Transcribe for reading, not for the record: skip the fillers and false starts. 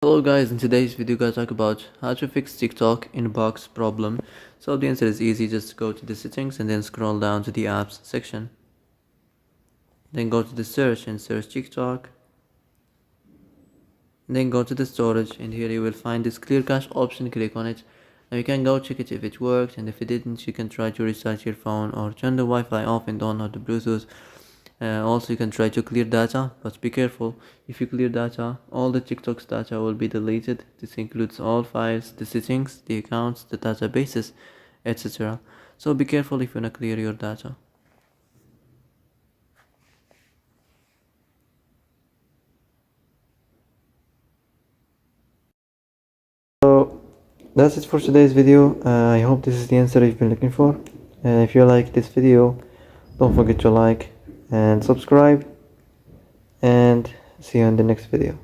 Hello guys, in today's video guys talk about how to fix TikTok inbox problem. So the answer is easy, just go to the settings and then scroll down to the apps section. Then go to the search and search TikTok. Then go to the storage and here you will find this clear cache option, click on it. Now you can go check it if it worked, and if it didn't you can try to restart your phone or turn the Wi-Fi off and on or the Bluetooth. Also you can try to clear data, but be careful. If you clear data, all the TikTok's data will be deleted. This includes all files, the settings, the accounts, the databases, etc. So be careful if you wanna clear your data. So that's it for today's video. I hope this is the answer you've been looking for. If you like this video, don't forget to like and subscribe, and see you in the next video.